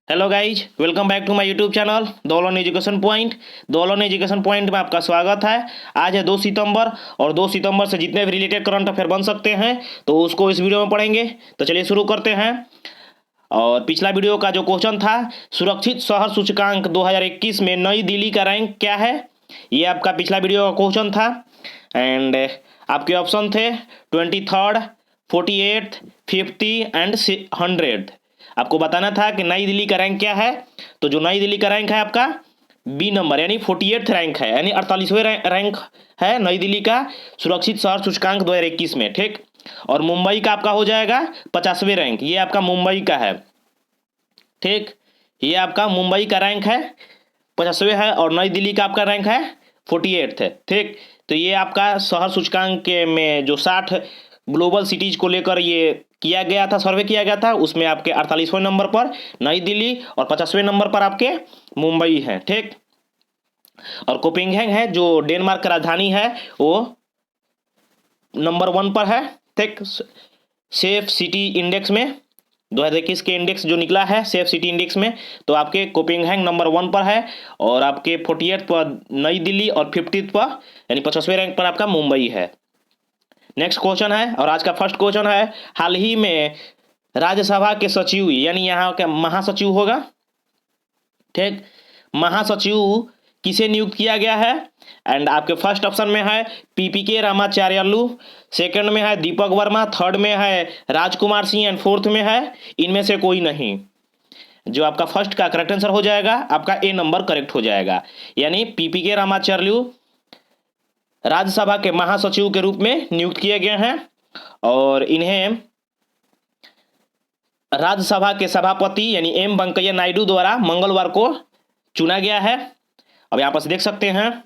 Hello guys, welcome back to my YouTube channel Dolan Education Point. Dolan Education Point में आपका स्वागत है। आज है 2 सितंबर और 2 सितंबर से जितने भी रिलेटेड करंट अफेयर बन सकते हैं तो उसको इस वीडियो में पढ़ेंगे। तो चलिए शुरू करते हैं। और पिछला वीडियो का जो क्वेश्चन था, सुरक्षित शहर सूचकांक 2021 में नई दिल्ली का रैंक क्या है, ये आपका पिछला वीडियो का क्वेश्चन था। एंड आपके ऑप्शन थे 23rd, 48th, 50 एंड 100। आपको बताना था कि नई दिल्ली का रैंक क्या है। तो जो नई दिल्ली का रैंक है आपका बी नंबर यानी 48th रैंक है, यानी 48वें रैंक है नई दिल्ली का सुरक्षित शहर सूचकांक 2021 में। ठीक। और मुंबई का आपका हो जाएगा 50वें रैंक, ये आपका मुंबई का है। ठीक, ये आपका मुंबई का रैंक है 50वें है और नई दिल्ली का आपका रैंक है 48th है। ठीक, तो ये आपका शहर सूचकांक के में जो 60 ग्लोबल सिटीज को लेकर ये किया गया था, सर्वे किया गया था, उसमें आपके 48वें नंबर पर नई दिल्ली और 50वें नंबर पर आपके मुंबई है। ठीक, और कोपेनहेगन है जो डेनमार्क का राजधानी है, वो नंबर 1 पर है। ठीक, सेफ सिटी इंडेक्स में 2021 के इंडेक्स जो निकला है सेफ सिटी इंडेक्स में, तो आपके कोपेनहेगन नंबर 1 पर है और आपके 48th पर नई दिल्ली और 50th पर यानी 50वें रैंक पर आपका मुंबई है। नेक्स्ट क्वेश्चन है और आज का फर्स्ट क्वेश्चन है, हाल ही में राज्यसभा के सचिव यानी यहाँ का महासचिव होगा। ठीक, महासचिव किसे नियुक्त किया गया है? एंड आपके फर्स्ट ऑप्शन में है पीपीके रामाचार्यालू, सेकंड में है दीपक वर्मा, थर्ड में है राजकुमार सिंह एंड फोर्थ में है इनमें से कोई नहीं। जो आपका फर्स्ट का करेक्ट आंसर हो जाएगा आपका ए नंबर करेक्ट हो जाएगा, यानी पीपीके रामाचार्यालू राज्यसभा के महासचिव के रूप में नियुक्त किए गए हैं और इन्हें राज्यसभा के सभापति यानी एम वेंकैया नायडू द्वारा मंगलवार को चुना गया है। अब यहां पर देख सकते हैं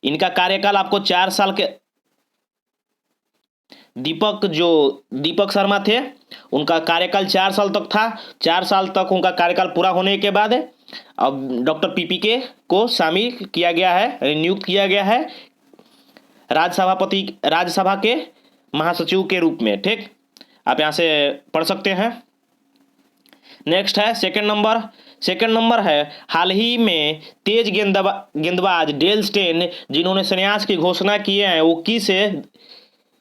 इनका कार्यकाल आपको 4 साल के दीपक शर्मा थे, उनका कार्यकाल 4 साल तक था। 4 साल तक उनका कार्यकाल पूरा होने के बाद अब डॉक्टर पीपीके को शामिल किया गया है, नियुक्त किया गया है राज्यसभा के महासचिव के रूप में। ठीक, आप यहां से पढ़ सकते हैं। नेक्स्ट है सेकंड नंबर है, हाल ही में तेज गेंदबाज डेल स्टेन जिन्होंने संन्यास की घोषणा की है वो किस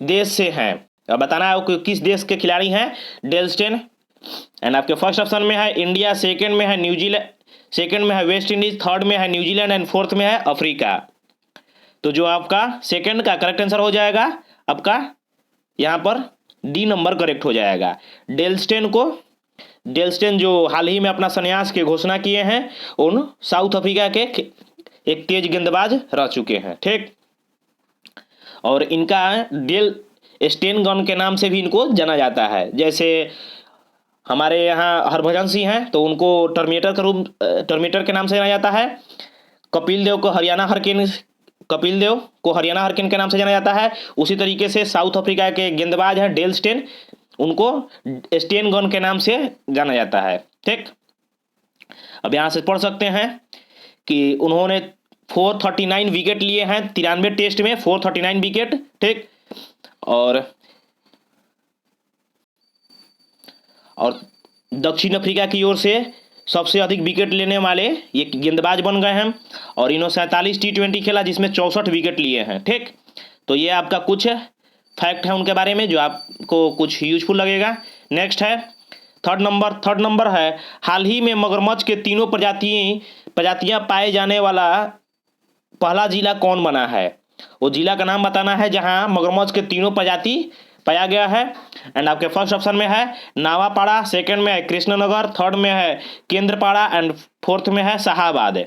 देश से हैं? अब बताना है वो किस देश के खिलाड़ी हैं डेल स्टेन। एंड आपके फर्स्ट ऑप्शन में है इंडिया, सेकंड में है न्यूजीलैंड, सेकंड में है वेस्ट इंडीज, थर्ड में है न्यूजीलैंड एंड फोर्थ में है अफ्रीका। तो जो आपका सेकंड का करेक्ट आंसर हो जाएगा आपका यहाँ पर डी नंबर करेक्ट हो जाएगा। डेल स्टेन जो हाल ही में अपना संन्यास की घोषणा किए हैं, उन साउथ अफ्रीका के एक तेज गेंदबाज रह चुके हैं। ठीक, और इनका डेल स्टेन गन के नाम से भी इनको जाना जाता है। जैसे हमारे यहाँ हरभजन सिंह हैं तो उनको टर्मिनेटर के नाम से जाना जाता है। कपिल देव को हरियाणा हरकिन के नाम से जाना जाता है। उसी तरीके से साउथ अफ्रीका के गेंदबाज हैं डेल स्टेन, उनको स्टेन गन के नाम से जाना जाता है। ठीक, अब यहां से पढ़ सकते हैं कि उन्होंने 439 विकेट लिए हैं 93 टेस्ट में, 439 विकेट। ठीक, और दक्षिण अफ्रीका की ओर से सबसे अधिक विकेट लेने वाले ये गेंदबाज बन गए हैं और इन्होंने 47 T20 खेला जिसमें 64 विकेट लिए हैं। ठीक, तो ये आपका कुछ फैक्ट है उनके बारे में जो आपको कुछ यूजफुल लगेगा। नेक्स्ट है थर्ड नंबर है, हाल ही में मगरमच्छ के तीनों प्रजातियां पाए जाने वाला पहला जिला कौन बना है? वो जिला का नाम बताना है जहां मगरमच्छ के तीनों प्रजाति पाया गया है। एंड आपके फर्स्ट ऑप्शन में है नावापाड़ा, सेकंड में है कृष्णनगर, थर्ड में है केंद्रपाड़ा एंड फोर्थ में है शाहाबाद।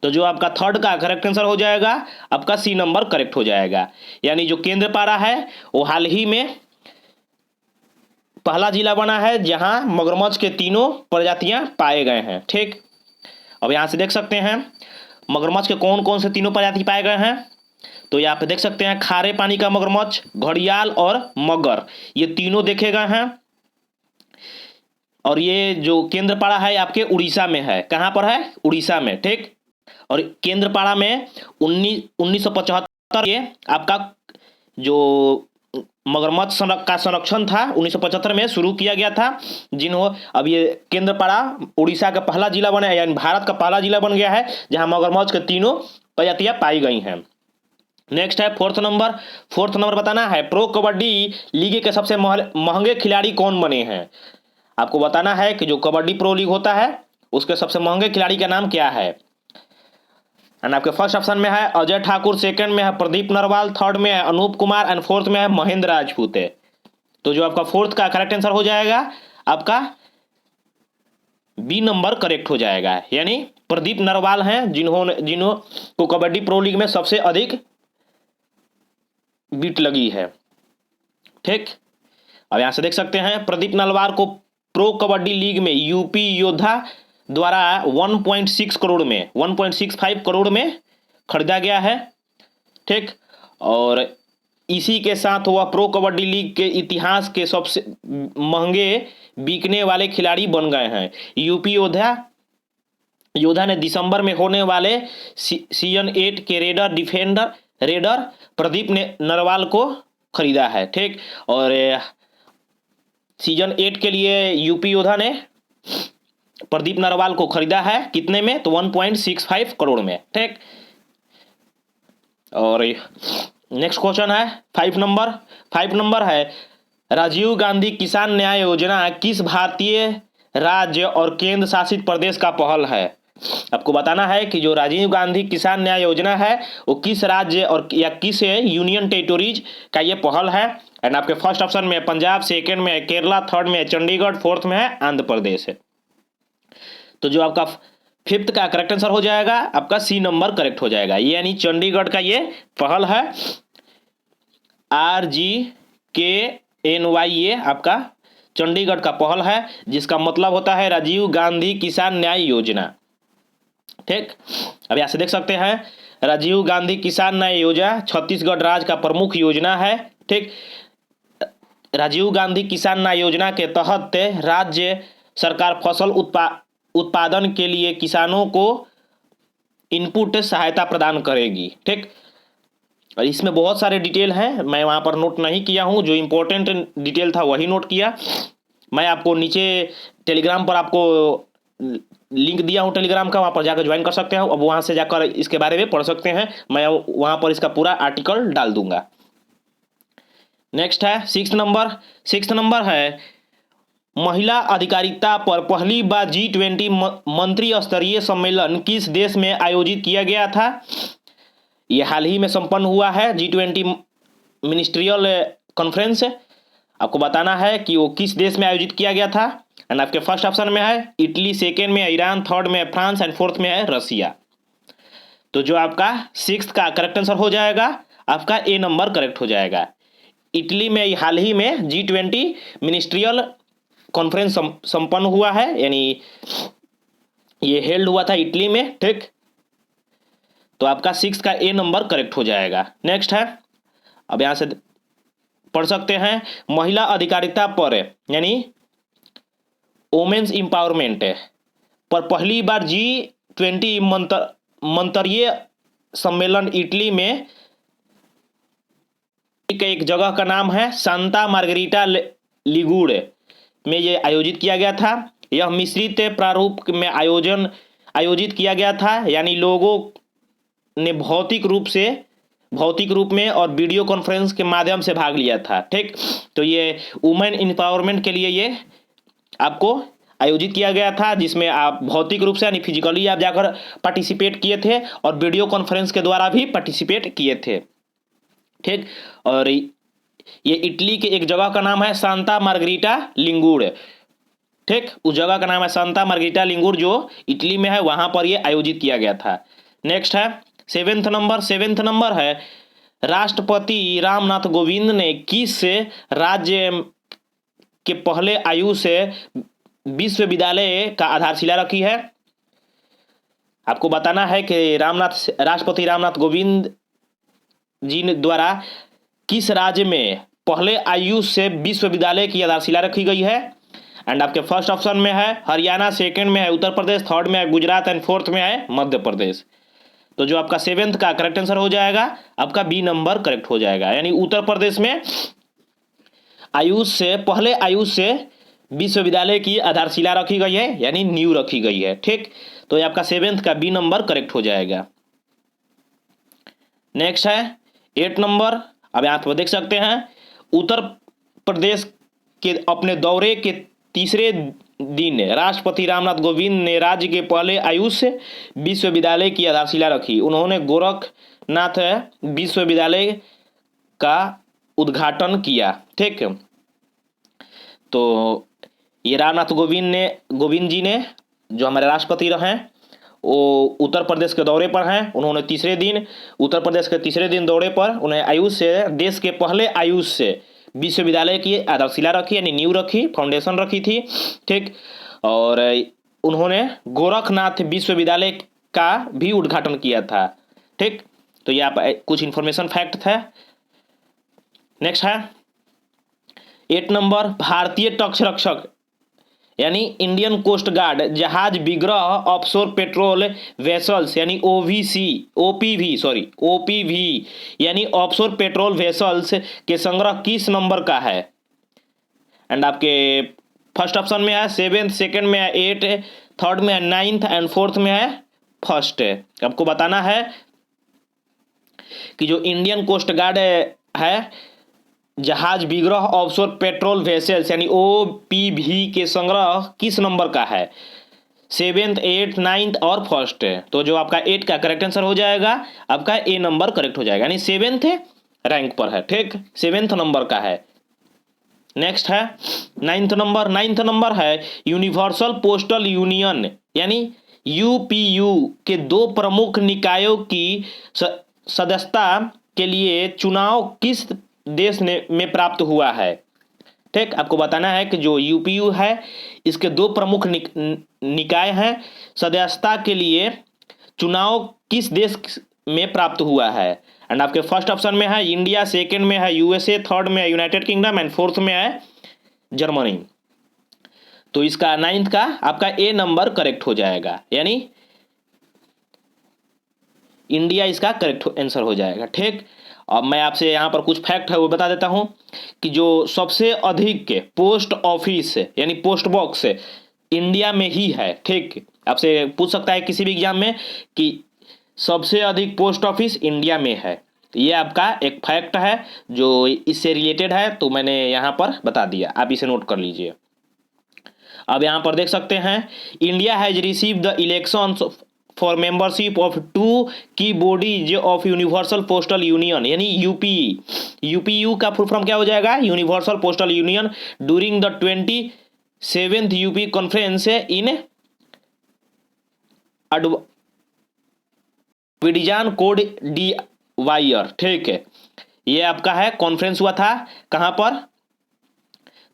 तो जो आपका थर्ड का करेक्ट आंसर हो जाएगा आपका सी नंबर करेक्ट हो जाएगा, यानी जो केंद्रपाड़ा है वो हाल ही में पहला जिला बना है जहां मगरमच्छ के तीनों प्रजातियां पाए गए हैं। ठीक, अब यहां से देख सकते हैं मगरमच्छ के कौन कौन से तीनों प्रजाति पाए गए हैं। तो यहाँ पे देख सकते हैं खारे पानी का मगरमच्छ, घड़ियाल और मगर, ये तीनों देखे गए हैं। और ये जो केंद्रपाड़ा है आपके उड़ीसा में है। कहाँ पर है? उड़ीसा में। ठीक, और केंद्रपाड़ा में 1975 ये आपका जो मगरमच्छ का संरक्षण था 1975 में शुरू किया गया था। अब ये केंद्रपाड़ा उड़ीसा का पहला जिला बना है, यानी भारत का पहला जिला बन गया है जहां मगरमच्छ के तीनों प्रजातियां पाई गई हैं। नेक्स्ट है फोर्थ नंबर बताना है प्रो कबड्डी लीग के सबसे महंगे खिलाड़ी कौन बने हैं। आपको बताना है कि जो कबड्डी प्रो लीग होता है उसके सबसे महंगे खिलाड़ी का नाम क्या है। एंड आपके फर्स्ट ऑप्शन में है अजय ठाकुर, सेकंड में है प्रदीप नरवाल, थर्ड में है अनूप कुमार एंड फोर्थ में है महेंद्र राजपूत है। तो जो आपका फोर्थ का करेक्ट आंसर हो जाएगा आपका बी नंबर करेक्ट हो जाएगा, यानी प्रदीप नरवाल हैं जिन्हों को कबड्डी प्रो लीग में सबसे अधिक बीट लगी है। ठीक, अब यहां से देख सकते हैं प्रदीप नरवाल को प्रो कबड्डी लीग में यूपी योद्धा द्वारा 1.6 करोड़ में 1.65 करोड़ में खरीदा गया है। ठीक, और इसी के साथ वह प्रो कबड्डी लीग के इतिहास के सबसे महंगे बिकने वाले खिलाड़ी बन गए हैं। यूपी योद्धा ने दिसंबर में होने वाले सीजन 8 के रेडर प्रदीप ने नरवाल को खरीदा है। ठीक, और सीजन 8 के लिए यूपी योद्धा ने प्रदीप नरवाल को खरीदा है कितने में, तो 1.65 करोड़ में। ठीक, और नेक्स्ट क्वेश्चन है 5 नंबर है राजीव गांधी किसान न्याय योजना किस भारतीय राज्य और केंद्र शासित प्रदेश का पहल है। आपको बताना है कि जो राजीव गांधी किसान न्याय योजना है वो किस राज्य और या किस यूनियन टेरिटोरीज का ये पहल है। एंड आपके फर्स्ट ऑप्शन में पंजाब, सेकंड में है केरला, थर्ड में है चंडीगढ़, फोर्थ में है आंध्र प्रदेश है। तो जो आपका फिफ्थ का करेक्ट आंसर हो जाएगा आपका सी नंबर करेक्ट हो जाएगा, यानी चंडीगढ़ का ये पहल है। RGKNY ये आपका चंडीगढ़ का पहल है जिसका मतलब होता है राजीव गांधी किसान न्याय योजना। ठीक, अब यहां से देख सकते हैं राजीव गांधी किसान न्याय योजना छत्तीसगढ़ राज्य का प्रमुख योजना है। ठीक, राजीव गांधी किसान न्याय योजना के तहत राज्य सरकार फसल उत्पादन के लिए किसानों को इनपुट सहायता प्रदान करेगी। ठीक, और इसमें बहुत सारे डिटेल हैं, मैं वहां पर नोट नहीं किया हूं, जो इंपॉर्टेंट डिटेल था वही नोट किया। मैं आपको नीचे टेलीग्राम पर आपको लिंक दिया हूं टेलीग्राम का, वहां पर जाकर ज्वाइन कर सकते हैं। अब वहां से जाकर इसके बारे में पढ़ सकते हैं, मैं वहां पर इसका पूरा आर्टिकल डाल दूंगा। नेक्स्ट है सिक्स्थ नंबर है महिला अधिकारिता पर पहली बार G20 मंत्री स्तरीय सम्मेलन किस देश में आयोजित किया गया था। यह हाल ही में संपन्न हुआ है G20 मिनिस्ट्रियल कॉन्फ्रेंस। आपको बताना है कि वो किस देश में आयोजित किया गया था। एंड आपके फर्स्ट ऑप्शन में है इटली, सेकेंड में है ईरान, थर्ड में है फ्रांस एंड फोर्थ में है रसिया। तो जो आपका सिक्स्थ का करेक्ट आंसर हो जाएगा आपका ए नंबर करेक्ट हो जाएगा। इटली में हाल ही में G20 मिनिस्ट्रियल कॉन्फ्रेंस संपन्न हुआ है, यानी ये हेल्ड हुआ था इटली में। ठीक, तो आपका सिक्स का ए नंबर करेक्ट हो जाएगा। नेक्स्ट है, अब यहां से पढ़ सकते हैं महिला अधिकारिता पर यानी वोमेन्स एम्पावरमेंट पर पहली बार G20 मंत्रीय सम्मेलन इटली में एक जगह का नाम है सांता मार्गरीटा लिगुरे में ये आयोजित किया गया था। यह मिश्रित प्रारूप में आयोजित किया गया था, यानी लोगों ने भौतिक रूप में और वीडियो कॉन्फ्रेंस के माध्यम से भाग लिया था। ठीक, तो ये वुमेन एम्पावरमेंट के लिए ये आपको आयोजित किया गया था, जिसमें आप भौतिक रूप से यानी फिजिकली आप जाकर पार्टिसिपेट किए थे और वीडियो कॉन्फ्रेंस के द्वारा भी पार्टिसिपेट किए थे। ठीक, और ये इटली के एक जगह का नाम है सांता मार्गरीटा लिंगूर। ठीक, उस जगह का नाम है सांता मार्गरीटा लिंगूर जो इटली में है, वहां पर ये आयोजित किया गया था। नेक्स्ट है सेवेंथ नंबर है राष्ट्रपति रामनाथ कोविंद ने किस राज्य के पहले आयु से विश्वविद्यालय का आधारशिला रखी है। आपको बताना है कि राष्ट्रपति रामनाथ कोविंद जी द्वारा किस राज्य में पहले आयु से विश्वविद्यालय की आधारशिला रखी गई है। एंड आपके फर्स्ट ऑप्शन में है हरियाणा, सेकंड में है उत्तर प्रदेश, थर्ड में है गुजरात एंड फोर्थ में है मध्य प्रदेश। तो जो आपका सेवेंथ का करेक्ट आंसर हो जाएगा आपका बी नंबर करेक्ट हो जाएगा, यानी उत्तर प्रदेश में आयुष से पहले आयुष से विश्वविद्यालय की आधारशिला रखी गई है, यानी नींव रखी गई है। ठीक, तो ये आपका 7th का बी नंबर करेक्ट हो जाएगा। नेक्स्ट है 8 नंबर। अब यहाँ पर देख सकते हैं, उत्तर प्रदेश के अपने दौरे के तीसरे दिन राष्ट्रपति रामनाथ कोविंद ने राज्य के पहले आयुष विश्वविद्यालय की आधारशिला रखी। उन्होंने गोरखनाथ विश्वविद्यालय का उद्घाटन किया। ठीक, तो ये रामनाथ गोविंद जी ने, जो हमारे राष्ट्रपति रहे, वो उत्तर प्रदेश के दौरे पर हैं। उन्होंने उत्तर प्रदेश के तीसरे दिन दौरे पर उन्हें आयुष से, देश के पहले आयुष से विश्वविद्यालय की आधारशिला रखी, यानी नींव रखी, फाउंडेशन रखी थी। ठीक, और उन्होंने गोरखनाथ विश्वविद्यालय का भी उद्घाटन किया था। ठीक, तो ये आप कुछ इंफॉर्मेशन फैक्ट था। नेक्स्ट है 8 नंबर। भारतीय तटरक्षक यानी इंडियन कोस्ट गार्ड जहाज विग्रह ऑफशोर पेट्रोल वेसल्स यानी ओपीवी यानी ऑफशोर पेट्रोल वेसल्स के संग्रह किस नंबर का है? एंड आपके फर्स्ट ऑप्शन में है 7, सेकंड में है 8, थर्ड में है 9th एंड फोर्थ में है फर्स्ट। आपको बताना है कि जो इंडियन कोस्ट गार्ड है जहाज विग्रह ऑफशोर पेट्रोल वेसल्स यानी ओपीवी के संग्रह किस नंबर का है? 7th, 8th, 9th और फर्स्ट। तो जो आपका 8 का करेक्ट आंसर हो जाएगा, आपका ए नंबर करेक्ट हो जाएगा, यानी 7th रैंक पर है। ठीक, 7th नंबर का है। नेक्स्ट है 9th नंबर। 9th नंबर है यूनिवर्सल पोस्टल यूनियन यानी यूपीयू के 2 प्रमुख निकायों की सदस्यता के लिए चुनाव किस देश में प्राप्त हुआ है? ठीक, आपको बताना है कि जो यूपीयू है इसके 2 प्रमुख निकाय हैं, सदस्यता के लिए चुनाव किस देश में प्राप्त हुआ है? एंड आपके फर्स्ट ऑप्शन में है इंडिया, सेकंड में है यूएसए, थर्ड में है यूनाइटेड किंगडम एंड फोर्थ में है जर्मनी। तो इसका 9th का आपका ए नंबर करेक्ट हो जाएगा, यानी इंडिया इसका करेक्ट आंसर हो जाएगा। ठीक, अब मैं आपसे यहाँ पर कुछ फैक्ट है वो बता देता हूँ कि जो सबसे अधिक पोस्ट ऑफिस यानी पोस्ट बॉक्स इंडिया में ही है। ठीक, आपसे पूछ सकता है किसी भी एग्जाम में कि सबसे अधिक पोस्ट ऑफिस इंडिया में है। ये आपका एक फैक्ट है जो इससे रिलेटेड है, तो मैंने यहाँ पर बता दिया, आप इसे नोट कर लीजिए। अब यहाँ पर देख सकते हैं, India has receive the elections for membership of 2 की bodies of universal postal union यानी यूपीयू का फुल फॉर्म क्या हो जाएगा? Universal postal union during the 27th UP conference in Abidjan Cote d'Ivoire. ठीक है, ये आपका है कॉन्फ्रेंस हुआ था कहाँ पर?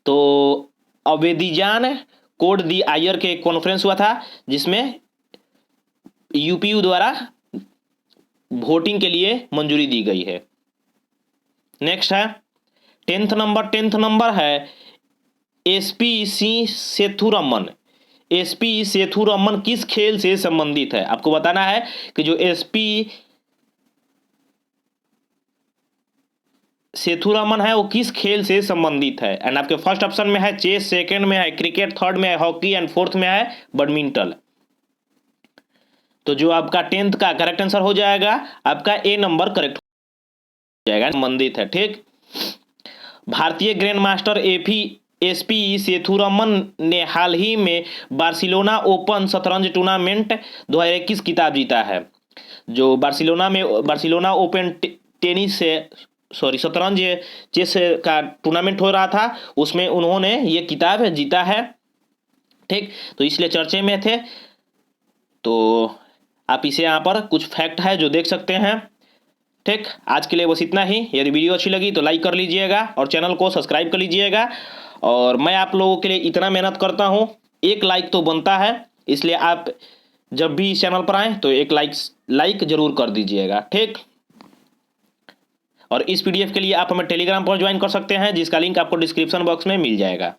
तो अवेदिजान कोड दी आयर के कॉन्फ्रेंस हुआ था, जिसमें यूपीयू द्वारा वोटिंग के लिए मंजूरी दी गई है। नेक्स्ट है 10th नंबर। 10th नंबर है एसपी सेथुरमन। एसपी सेथुरमन किस खेल से संबंधित है? आपको बताना है कि जो एसपी सेथुरमन है वो किस खेल से संबंधित है। एंड आपके फर्स्ट ऑप्शन में है चेस, सेकंड में है क्रिकेट, थर्ड में है हॉकी एंड फोर्थ में है बैडमिंटन। तो जो आपका 10th का करेक्ट आंसर हो जाएगा, आपका ए नंबर करेक्ट हो जाएगा, संबंधित है। ठीक, भारतीय ग्रैंड मास्टर एसपी सेथुरमन ने हाल ही में बार्सिलोना ओपन शतरंज टूर्नामेंट 2021 खिताब जीता है। जो बार्सिलोना ओपन टेनिस से शतरंज चेस का टूर्नामेंट हो रहा था, उसमें उन्होंने ये खिताब जीता है। ठीक, तो इसलिए चर्चे में थे। तो आप इसे यहाँ पर कुछ फैक्ट है जो देख सकते हैं। ठीक, आज के लिए बस इतना ही। यदि वीडियो अच्छी लगी तो लाइक कर लीजिएगा और चैनल को सब्सक्राइब कर लीजिएगा। और मैं आप लोगों के लिए इतना मेहनत करता हूँ, एक लाइक तो बनता है, इसलिए आप जब भी इस चैनल पर आएँ तो एक लाइक जरूर कर दीजिएगा। ठीक, और इस PDF के लिए आप हमें टेलीग्राम पर ज्वाइन कर सकते हैं, जिसका लिंक आपको डिस्क्रिप्शन बॉक्स में मिल जाएगा।